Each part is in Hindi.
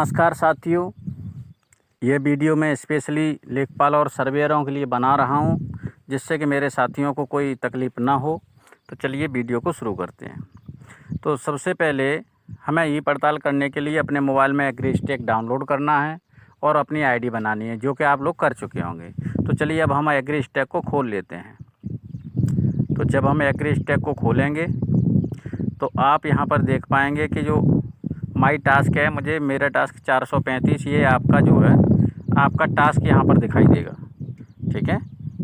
नमस्कार साथियों, ये वीडियो मैं स्पेशली लेखपाल और सर्वेयरों के लिए बना रहा हूँ, जिससे कि मेरे साथियों को कोई तकलीफ़ ना हो। तो चलिए वीडियो को शुरू करते हैं। तो सबसे पहले हमें ई पड़ताल करने के लिए अपने मोबाइल में एग्रीस्टेक डाउनलोड करना है और अपनी आईडी बनानी है, जो कि आप लोग कर चुके होंगे। तो चलिए अब हम एग्रीस्टेक को खोल लेते हैं। तो जब हम एग्रीस्टेक को खोलेंगे तो आप यहाँ पर देख पाएंगे कि जो माई टास्क है, मेरा टास्क 435, ये आपका जो है आपका टास्क यहाँ पर दिखाई देगा। ठीक है,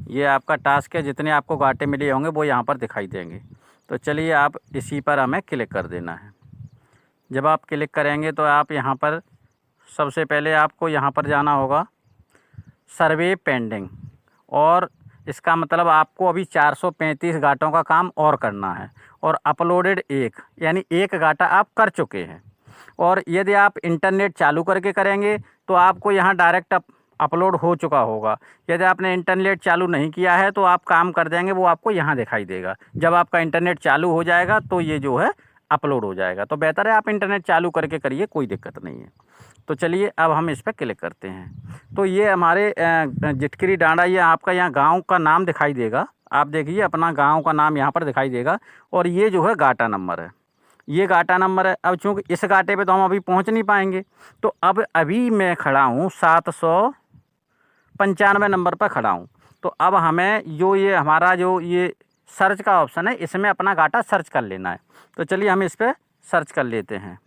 ये आपका टास्क है। जितने आपको घाटे मिले होंगे वो यहाँ पर दिखाई देंगे। तो चलिए आप इसी पर हमें क्लिक कर देना है। जब आप क्लिक करेंगे तो आप यहाँ पर सबसे पहले आपको यहाँ पर जाना होगा सर्वे पेंडिंग, और इसका मतलब आपको अभी 435 घाटों का काम और करना है, और अपलोडेड एक, यानी एक घाटा आप कर चुके हैं। और यदि आप इंटरनेट चालू करके करेंगे तो आपको यहाँ डायरेक्ट अपलोड हो चुका होगा। यदि आपने इंटरनेट चालू नहीं किया है तो आप काम कर देंगे, वो आपको यहाँ दिखाई देगा। जब आपका इंटरनेट चालू हो जाएगा तो ये जो है अपलोड हो जाएगा। तो बेहतर है आप इंटरनेट चालू करके करिए, कोई दिक्कत नहीं है। तो चलिए अब हम इस पर क्लिक करते हैं। तो ये हमारे जिटकरी डांडा, ये आपका यहाँ गांव का नाम दिखाई देगा। आप देखिए अपना गांव का नाम यहाँ पर दिखाई देगा, और ये जो है गाटा नंबर है, ये गाटा नंबर है। अब चूँकि इस गाटे पे तो हम अभी पहुँच नहीं पाएंगे, तो अब अभी मैं खड़ा हूँ 795 नंबर पर खड़ा हूँ। तो अब हमें जो ये हमारा जो ये सर्च का ऑप्शन है, इसमें अपना गाटा सर्च कर लेना है। तो चलिए हम इस पर सर्च कर लेते हैं।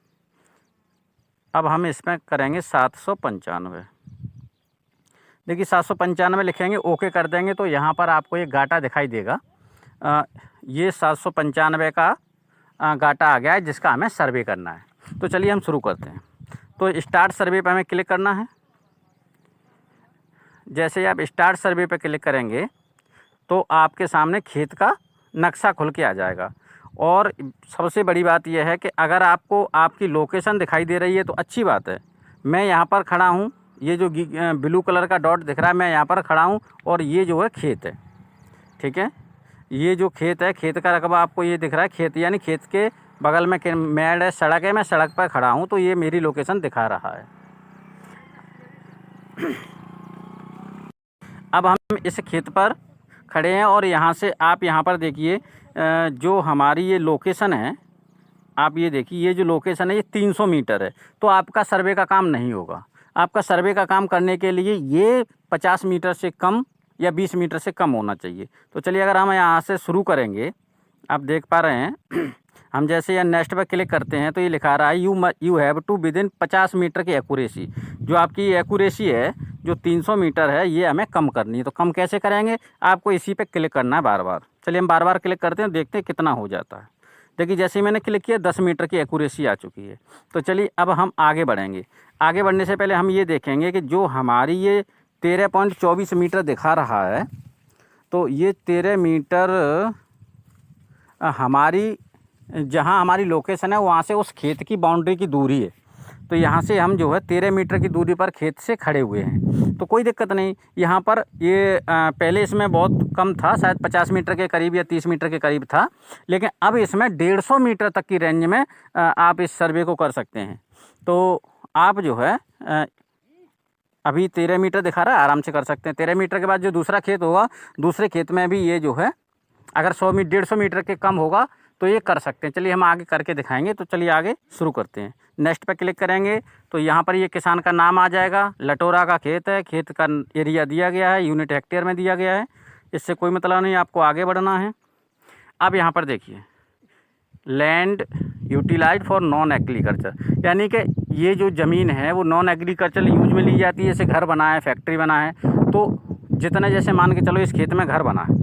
अब हम इसमें करेंगे 795। देखिए 795 लिखेंगे, ओके कर देंगे तो यहाँ पर आपको एक गाटा दिखाई देगा। ये 795 का गाटा आ गया है, जिसका हमें सर्वे करना है। तो चलिए हम शुरू करते हैं। तो स्टार्ट सर्वे पर हमें क्लिक करना है। जैसे ही आप स्टार्ट सर्वे पर क्लिक करेंगे तो आपके सामने खेत का नक्शा खुल के आ जाएगा। और सबसे बड़ी बात यह है कि अगर आपको आपकी लोकेशन दिखाई दे रही है तो अच्छी बात है। मैं यहाँ पर खड़ा हूँ, ये जो ब्लू कलर का डॉट दिख रहा है, मैं यहाँ पर खड़ा हूँ, और ये जो है खेत है। ठीक है, ये जो खेत है, खेत का रकबा आपको ये दिख रहा है। खेत यानी खेत के बगल में मेड़ है, सड़क है, मैं सड़क पर खड़ा हूँ, तो ये मेरी लोकेशन दिखा रहा है। अब हम इस खेत पर खड़े हैं, और यहाँ से आप यहाँ पर देखिए जो हमारी ये लोकेशन है, आप ये देखिए ये जो लोकेशन है ये 300 मीटर है। तो आपका सर्वे का काम नहीं होगा। आपका सर्वे का काम करने के लिए ये 50 मीटर से कम या 20 मीटर से कम होना चाहिए। तो चलिए अगर हम यहाँ से शुरू करेंगे, आप देख पा रहे हैं हम जैसे यहाँ नेक्स्ट पर क्लिक करते हैं तो ये लिखा रहा है you have to within 50 metre की एक्यूरेसी। जो आपकी एक्यूरेसी है जो 300 मीटर है, ये हमें कम करनी है। तो कम कैसे करेंगे, आपको इसी पे क्लिक करना है बार बार। चलिए हम बार बार क्लिक करते हैं, देखते हैं कितना हो जाता है। देखिए जैसे ही मैंने क्लिक किया 10 मीटर की एक्यूरेसी आ चुकी है। तो चलिए अब हम आगे बढ़ेंगे। आगे बढ़ने से पहले हम ये देखेंगे कि जो हमारी ये 13.24 मीटर दिखा रहा है, तो ये 13 मीटर हमारी जहाँ हमारी लोकेशन है वहाँ से उस खेत की बाउंड्री की दूरी है। तो यहाँ से हम जो है 13 मीटर की दूरी पर खेत से खड़े हुए हैं, तो कोई दिक्कत नहीं। यहाँ पर ये पहले इसमें बहुत कम था, शायद 50 मीटर के करीब या 30 मीटर के करीब था, लेकिन अब इसमें 150 मीटर तक की रेंज में आप इस सर्वे को कर सकते हैं। तो आप जो है अभी 13 मीटर दिखा रहा है, आराम से कर सकते हैं। 13 मीटर के बाद जो दूसरा खेत होगा, दूसरे खेत में भी ये जो है अगर 150 मीटर के कम होगा तो ये कर सकते हैं। चलिए हम आगे करके दिखाएंगे। तो चलिए आगे शुरू करते हैं। नेक्स्ट पे क्लिक करेंगे तो यहाँ पर ये किसान का नाम आ जाएगा। लटोरा का खेत है, खेत का एरिया दिया गया है, यूनिट हेक्टेयर में दिया गया है। इससे कोई मतलब नहीं, आपको आगे बढ़ना है। अब यहाँ पर देखिए land utilise for non agriculture, यानी कि ये जो ज़मीन है वो नॉन एग्रीकल्चर यूज में ली जाती है। जैसे घर बना है, फैक्ट्री बना है, तो जितने जैसे मान के चलो इस खेत में घर बना है,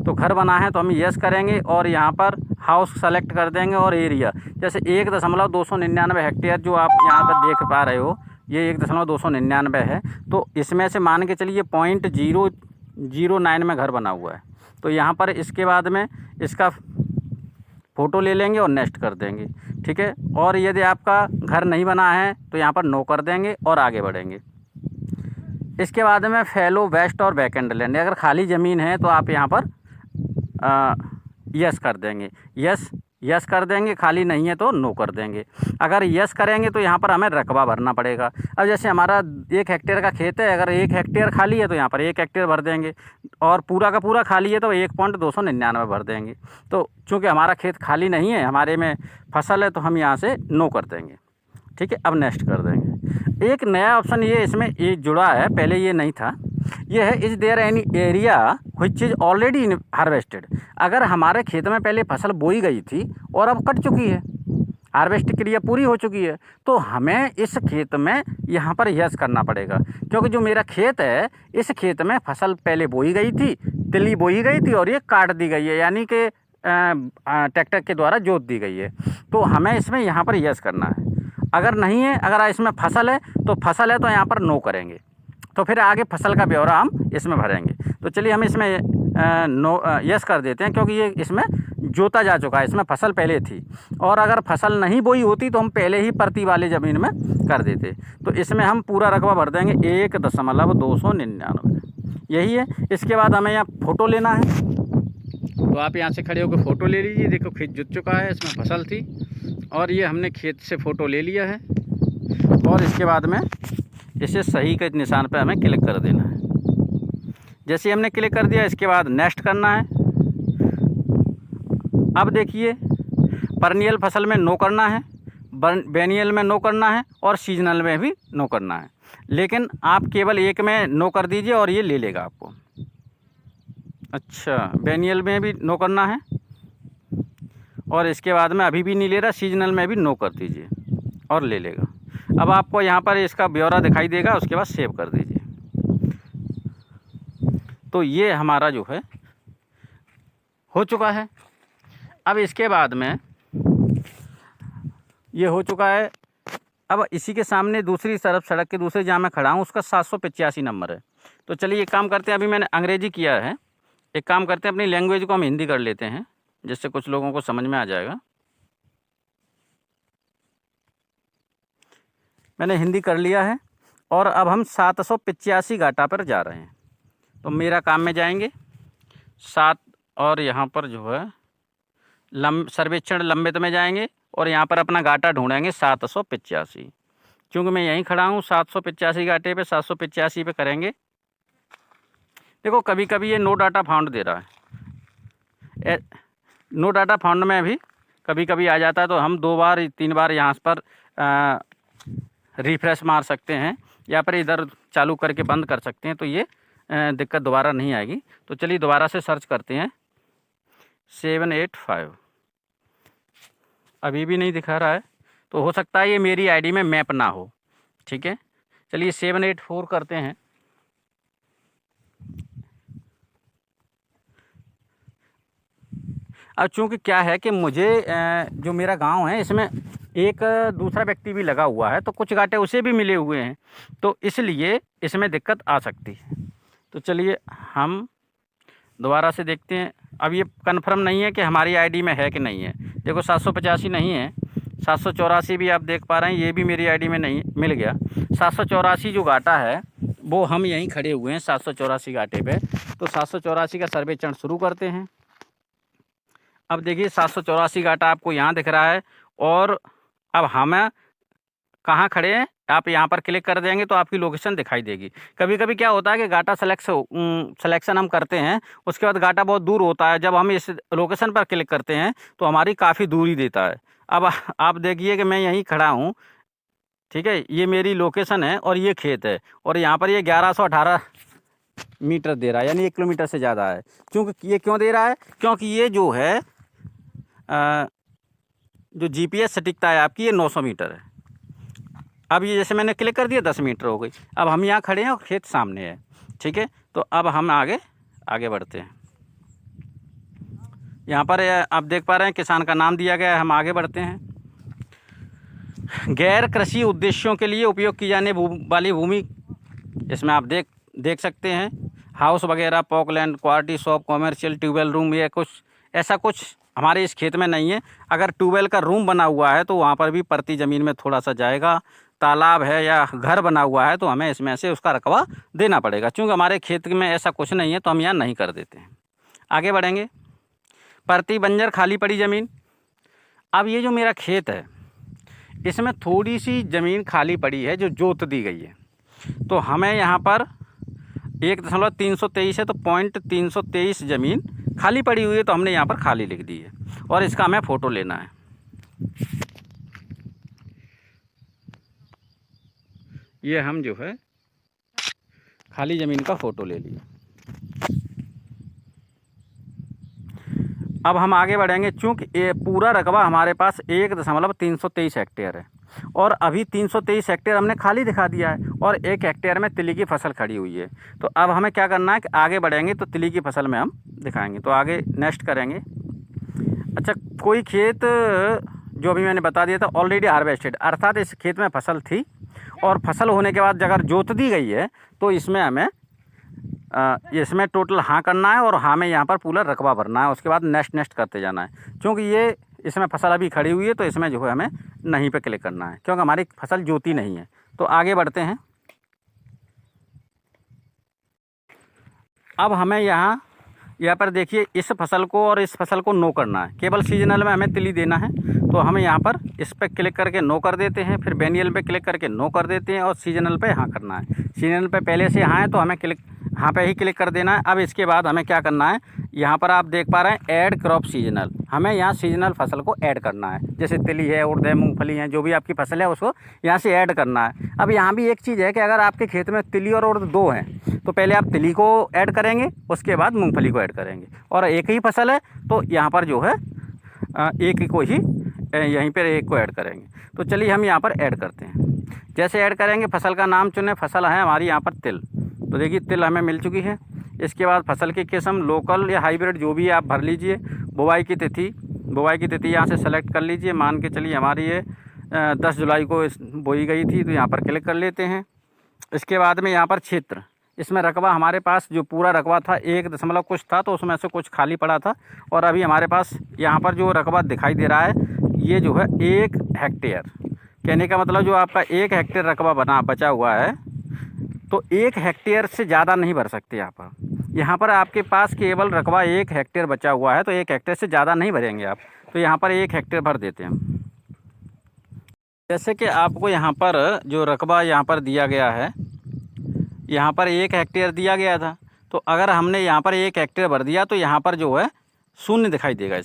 तो घर बना है तो हम यस करेंगे और यहाँ पर हाउस सेलेक्ट कर देंगे। और एरिया जैसे 1.299 हेक्टेयर जो आप यहाँ पर देख पा रहे हो, ये 1.299 है। तो इसमें से मान के चलिए 0.009 में घर बना हुआ है। तो यहाँ पर इसके बाद में इसका फ़ोटो ले लेंगे और नेक्स्ट कर देंगे। ठीक है, और यदि आपका घर नहीं बना है तो यहाँ पर नो कर देंगे और आगे बढ़ेंगे। इसके बाद में फैलो वेस्ट और वैकेंट लैंड, अगर खाली ज़मीन है तो आप यहाँ पर यस कर देंगे। यस यस कर देंगे, खाली नहीं है तो नो कर देंगे। अगर यस करेंगे तो यहाँ पर हमें रकबा भरना पड़ेगा। अब जैसे हमारा 1 हेक्टेयर का खेत है, अगर 1 हेक्टेयर खाली है तो यहाँ पर 1 हेक्टेयर भर देंगे, और पूरा का पूरा खाली है तो 1.299 भर देंगे। तो चूँकि हमारा खेत खाली नहीं है, हमारे में फसल है, तो हम यहाँ से नो कर देंगे। ठीक है, अब नेक्स्ट कर देंगे। एक नया ऑप्शन ये इसमें ये जुड़ा है, पहले ये नहीं था। ये है is there any area which is already harvested. अगर हमारे खेत में पहले फसल बोई गई थी और अब कट चुकी है, हार्वेस्ट क्रिया पूरी हो चुकी है, तो हमें इस खेत में यहाँ पर यस करना पड़ेगा, क्योंकि जो मेरा खेत है, इस खेत में फसल पहले बोई गई थी, तिल्ली बोई गई थी और ये काट दी गई है, यानी कि ट्रैक्टर के द्वारा जोत दी गई है। तो हमें इसमें यहाँ पर यस करना है। अगर नहीं है, अगर इसमें फसल है तो यहाँ पर नो करेंगे, तो फिर आगे फसल का ब्यौरा हम इसमें भरेंगे। तो चलिए हम इसमें नो यस कर देते हैं, क्योंकि ये इसमें जोता जा चुका है, इसमें फसल पहले थी। और अगर फसल नहीं बोई होती तो हम पहले ही परती वाली ज़मीन में कर देते। तो इसमें हम पूरा रकबा भर देंगे 1.299, यही है। इसके बाद हमें यहाँ फ़ोटो लेना है, तो आप यहाँ से खड़े होकर फ़ोटो ले लीजिए। देखो खेत जुत चुका है, इसमें फसल थी और ये हमने खेत से फ़ोटो ले लिया है। और इसके बाद में इसे सही के निशान पर हमें क्लिक कर देना है। जैसे हमने क्लिक कर दिया, इसके बाद नेक्स्ट करना है। अब देखिए, परनियल फसल में नो करना है, बेनियल में नो करना है और सीजनल में भी नो करना है। लेकिन आप केवल एक में नो कर दीजिए और ये ले लेगा आपको। अच्छा, बेनियल में भी नो करना है और इसके बाद में अभी भी नहीं ले रहा, सीजनल में भी नो कर दीजिए और ले लेगा। अब आपको यहाँ पर इसका ब्यौरा दिखाई देगा, उसके बाद सेव कर दीजिए। तो ये हमारा जो है हो चुका है। अब इसके बाद में ये हो चुका है। अब इसी के सामने दूसरी तरफ सड़क के दूसरे जहाँ मैं खड़ा हूँ, उसका 785 नंबर है। तो चलिए एक काम करते हैं, अभी मैंने अंग्रेजी किया है, एक काम करते हैं अपनी लैंग्वेज को हम हिंदी कर लेते हैं, जिससे कुछ लोगों को समझ में आ जाएगा। मैंने हिंदी कर लिया है और अब हम 785 गाटा पर जा रहे हैं। तो मेरा काम में जाएंगे 7 और यहाँ पर जो है सर्वेक्षण लंबित में जाएंगे और यहाँ पर अपना गाटा ढूंढेंगे 785। क्योंकि मैं यहीं खड़ा हूँ 785 गाटे पे, 785 पे करेंगे। देखो कभी कभी ये नो डाटा फाउंड दे रहा है, नो डाटा फाउंड में भी कभी कभी आ जाता है, तो हम 2 बार 3 बार यहाँ पर रिफ्रेश मार सकते हैं या फिर इधर चालू करके बंद कर सकते हैं, तो ये दिक्कत दोबारा नहीं आएगी। तो चलिए दोबारा से सर्च करते हैं 785, अभी भी नहीं दिखा रहा है, तो हो सकता है ये मेरी आईडी में मैप ना हो। ठीक है, चलिए 784 करते हैं। अब चूँकि क्या है कि मुझे जो मेरा गांव है इसमें एक दूसरा व्यक्ति भी लगा हुआ है, तो कुछ गाटे उसे भी मिले हुए हैं, तो इसलिए इसमें दिक्कत आ सकती है। तो चलिए हम दोबारा से देखते हैं। अब ये कन्फर्म नहीं है कि हमारी आईडी में है कि नहीं है। देखो 785 नहीं है, 784 भी आप देख पा रहे हैं, ये भी मेरी आईडी में नहीं मिल गया। 784 जो गाटा है वो हम यहीं खड़े हुए हैं 784 गाटे पे। तो 784 का सर्वेक्षण शुरू करते हैं। अब देखिए 784 गाटा आपको यहाँ दिख रहा है और अब हम कहाँ खड़े हैं, आप यहाँ पर क्लिक कर देंगे तो आपकी लोकेशन दिखाई देगी। कभी कभी क्या होता है कि गाटा सिलेक्शन हम करते हैं, उसके बाद गाटा बहुत दूर होता है, जब हम इस लोकेशन पर क्लिक करते हैं तो हमारी काफ़ी दूरी देता है। अब आप देखिए कि मैं यहीं खड़ा हूँ, ठीक है, ये मेरी लोकेशन है और ये खेत है और यहाँ पर ये 1118 मीटर दे रहा है, यानी 1 किलोमीटर से ज़्यादा है। क्योंकि ये क्यों दे रहा है, क्योंकि ये जो है जो जीपीएस सटीकता है आपकी, ये 900 मीटर है। अब ये जैसे मैंने क्लिक कर दिया 10 मीटर हो गई। अब हम यहाँ खड़े हैं और खेत सामने है। ठीक है, तो अब हम आगे बढ़ते हैं। यहाँ पर आप देख पा रहे हैं किसान का नाम दिया गया है। हम आगे बढ़ते हैं। गैर कृषि उद्देश्यों के लिए उपयोग की जाने वाली भूमि, इसमें आप देख सकते हैं हाउस वगैरह, पॉकलैंड, क्वार्टी शॉप, कॉमर्शियल, ट्यूबवेल रूम, ये ऐसा कुछ हमारे इस खेत में नहीं है। अगर ट्यूबवेल का रूम बना हुआ है तो वहाँ पर भी प्रति ज़मीन में थोड़ा सा जाएगा। तालाब है या घर बना हुआ है तो हमें इसमें से उसका रकबा देना पड़ेगा। चूँकि हमारे खेत में ऐसा कुछ नहीं है तो हम यहाँ नहीं कर देते हैं। आगे बढ़ेंगे। प्रति बंजर खाली पड़ी ज़मीन, अब ये जो मेरा खेत है इसमें थोड़ी सी ज़मीन खाली पड़ी है जो जोत दी गई है। तो हमें यहाँ पर 1.323 है तो 0.323 ज़मीन खाली पड़ी हुई है, तो हमने यहाँ पर खाली लिख दी है और इसका हमें फ़ोटो लेना है। ये हम जो है खाली ज़मीन का फ़ोटो ले लिए। अब हम आगे बढ़ेंगे। चूँकि ये पूरा रकबा हमारे पास 1.323 हेक्टेयर है और अभी 323 हेक्टेयर हमने खाली दिखा दिया है और 1 हेक्टेयर में तिली की फसल खड़ी हुई है। तो अब हमें क्या करना है कि आगे बढ़ेंगे तो तिली की फसल में हम दिखाएंगे। तो आगे नेक्स्ट करेंगे। अच्छा, कोई खेत जो अभी मैंने बता दिया था ऑलरेडी हार्वेस्टेड, अर्थात इस खेत में फसल थी और फसल होने के बाद अगर जोत दी गई है तो इसमें हमें इसमें टोटल हाँ करना है और हाँ में यहाँ पर पूरा रकबा भरना है। उसके बाद नेक्स्ट करते जाना है। क्योंकि ये इसमें फसल अभी खड़ी हुई है तो इसमें जो है हमें नहीं पे क्लिक करना है, क्योंकि हमारी फसल जोती नहीं है। तो आगे बढ़ते हैं। अब हमें यहाँ पर देखिए इस फसल को और इस फसल को नो करना है। केवल सीजनल में हमें तिली देना है, तो हमें यहाँ पर इस पर क्लिक करके नो कर देते हैं, फिर बेनियल पे क्लिक करके नो कर देते हैं और सीजनल पे हाँ करना है। सीजनल पे पहले से हाँ है तो हमें हाँ पे ही क्लिक कर देना है। अब इसके बाद हमें क्या करना है, यहाँ पर आप देख पा रहे हैं ऐड क्रॉप सीजनल, हमें यहाँ सीजनल फसल को ऐड करना है। जैसे तिली है, उड़द है, मूंगफली है, जो भी आपकी फसल है उसको यहाँ से ऐड करना है। अब यहाँ भी एक चीज़ है कि अगर आपके खेत में तिली और उड़द दो हैं तो पहले आप तिली को ऐड करेंगे, उसके बाद मूंगफली को ऐड करेंगे। और एक ही फसल है तो यहाँ पर जो है एक को ही यहीं पर एक को ऐड करेंगे। तो चलिए हम यहाँ पर ऐड करते हैं। जैसे ऐड करेंगे फसल का नाम चुने, फसल है हमारी यहाँ पर तिल, तो देखिए तिल हमें मिल चुकी है। इसके बाद फसल की किस्म लोकल या हाइब्रिड जो भी है आप भर लीजिए। बुआई की तिथि यहाँ से सेलेक्ट कर लीजिए। मान के चलिए हमारी ये 10 जुलाई को बोई गई थी, तो यहाँ पर क्लिक कर लेते हैं। इसके बाद में यहाँ पर क्षेत्र, इसमें रकबा हमारे पास जो पूरा रकबा था 1 कुछ था, तो उसमें से कुछ खाली पड़ा था और अभी हमारे पास यहाँ पर जो रकबा दिखाई दे रहा है ये जो है 1 हेक्टेयर। कहने का मतलब जो आपका 1 हेक्टेयर रकबा बचा हुआ है, तो 1 हेक्टेयर से ज़्यादा नहीं भर सकते यहाँ पर आपके पास केवल रकबा 1 हेक्टेयर बचा हुआ है, तो 1 हेक्टेयर से ज़्यादा नहीं भरेंगे आप। तो यहाँ पर 1 हेक्टेयर भर देते हैं। जैसे कि आपको यहाँ पर जो रकबा यहाँ पर दिया गया है, यहाँ पर 1 हेक्टेयर दिया गया था, तो अगर हमने यहाँ पर 1 हेक्टेयर भर दिया तो यहाँ पर जो है शून्य दिखाई देगा।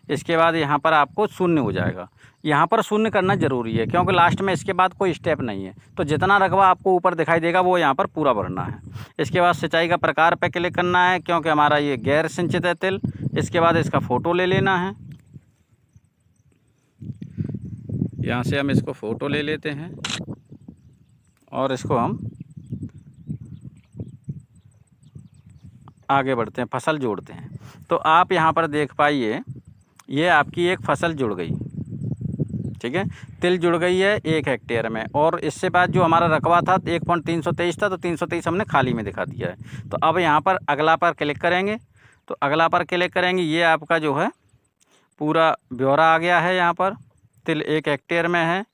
इसके बाद यहाँ पर आपको शून्य हो जाएगा। यहाँ पर शून्य करना ज़रूरी है क्योंकि लास्ट में इसके बाद कोई स्टेप नहीं है। तो जितना रकबा आपको ऊपर दिखाई देगा वो यहाँ पर पूरा भरना है। इसके बाद सिंचाई का प्रकार पे क्लिक करना है क्योंकि हमारा ये गैर सिंचित है तिल। इसके बाद इसका फ़ोटो ले लेना है। यहाँ से हम इसको फ़ोटो ले लेते हैं और इसको हम आगे बढ़ते हैं, फसल जोड़ते हैं। तो आप यहाँ पर देख पाइए ये आपकी एक फसल जुड़ गई, ठीक है, तिल जुड़ गई है 1 हेक्टेयर में। और इससे बाद जो हमारा रकबा था 1.323 था, तो 323 हमने खाली में दिखा दिया है। तो अब यहाँ पर अगला पर क्लिक करेंगे, तो अगला पर क्लिक करेंगे, ये आपका जो है पूरा ब्यौरा आ गया है। यहाँ पर तिल 1 हेक्टेयर में है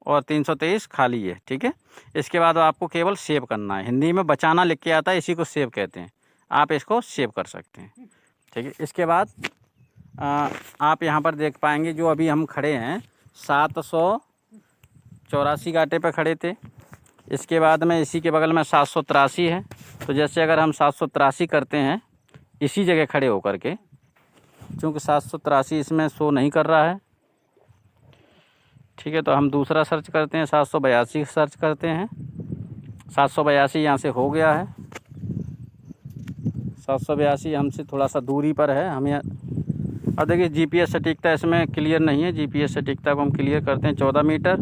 और 323 खाली है, ठीक है। इसके बाद आपको केवल सेव करना है। हिंदी में बचाना लिख के आता है, इसी को सेव कहते हैं। आप इसको सेव कर सकते हैं, ठीक है। इसके बाद आप यहाँ पर देख पाएंगे जो अभी हम खड़े हैं 784 गाटे पे खड़े थे। इसके बाद में इसी के बगल में 783 है। तो जैसे अगर हम 783 करते हैं इसी जगह खड़े होकर के, क्योंकि 783 इसमें शो नहीं कर रहा है, ठीक है, तो हम दूसरा सर्च करते हैं, 782 सर्च करते हैं। 782 यहाँ से हो गया है। 782 हमसे थोड़ा सा दूरी पर है। हमें अब देखिए जीपीएस सटीकता इसमें क्लियर नहीं है। जीपीएस सटीकता को हम क्लियर करते हैं 14 मीटर।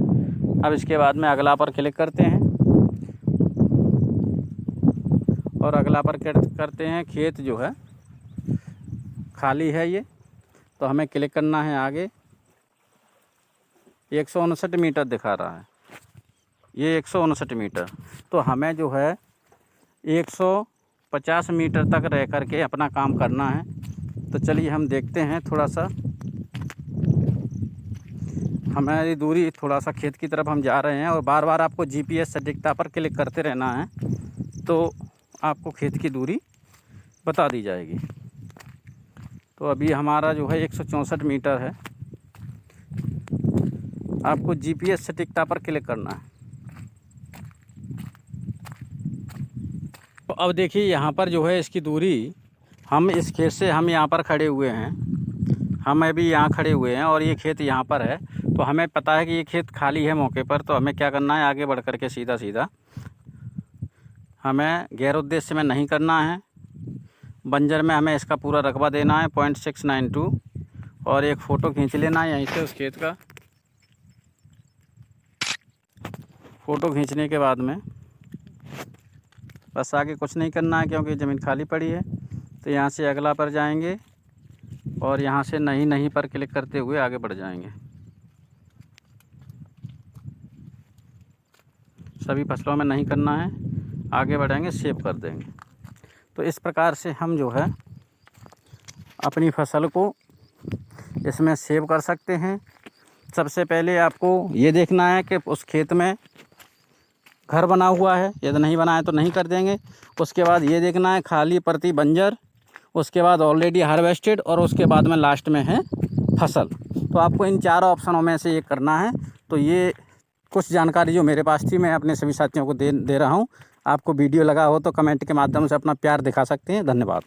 अब इसके बाद में अगला पर क्लिक करते हैं और अगला पर करते हैं। खेत जो है खाली है ये, तो हमें क्लिक करना है आगे। 159 मीटर दिखा रहा है, ये 159 मीटर। तो हमें जो है 150 मीटर तक रह करके अपना काम करना है। तो चलिए हम देखते हैं थोड़ा सा, हमारी दूरी थोड़ा सा खेत की तरफ हम जा रहे हैं और बार बार आपको जीपीएस सटीकता पर क्लिक करते रहना है, तो आपको खेत की दूरी बता दी जाएगी। तो अभी हमारा जो है 164 मीटर है। आपको GPS सटीकता पर क्लिक करना है। तो अब देखिए यहाँ पर जो है इसकी दूरी, हम इस खेत से हम यहाँ पर खड़े हुए हैं, हम अभी यहाँ खड़े हुए हैं और ये खेत यहाँ पर है। तो हमें पता है कि ये खेत खाली है मौके पर, तो हमें क्या करना है, आगे बढ़ कर के सीधा सीधा हमें गैर उद्देश्य में नहीं करना है। बंजर में हमें इसका पूरा रकबा देना है 0.692 और एक फ़ोटो खींच लेना है यहीं से उस खेत का। फ़ोटो खींचने के बाद में बस आगे कुछ नहीं करना है, क्योंकि ज़मीन खाली पड़ी है। तो यहाँ से अगला पर जाएंगे और यहाँ से नहीं पर क्लिक करते हुए आगे बढ़ जाएंगे। सभी फसलों में नहीं करना है, आगे बढ़ेंगे, सेव कर देंगे। तो इस प्रकार से हम जो है अपनी फसल को इसमें सेव कर सकते हैं। सबसे पहले आपको ये देखना है कि उस खेत में घर बना हुआ है, यदि नहीं बना है तो नहीं कर देंगे। उसके बाद ये देखना है खाली प्रति बंजर, उसके बाद ऑलरेडी हार्वेस्टेड और उसके बाद में लास्ट में है फसल। तो आपको इन चारों ऑप्शनों में से ये करना है। तो ये कुछ जानकारी जो मेरे पास थी, मैं अपने सभी साथियों को दे रहा हूँ। आपको वीडियो लगा हो तो कमेंट के माध्यम से अपना प्यार दिखा सकते हैं। धन्यवाद।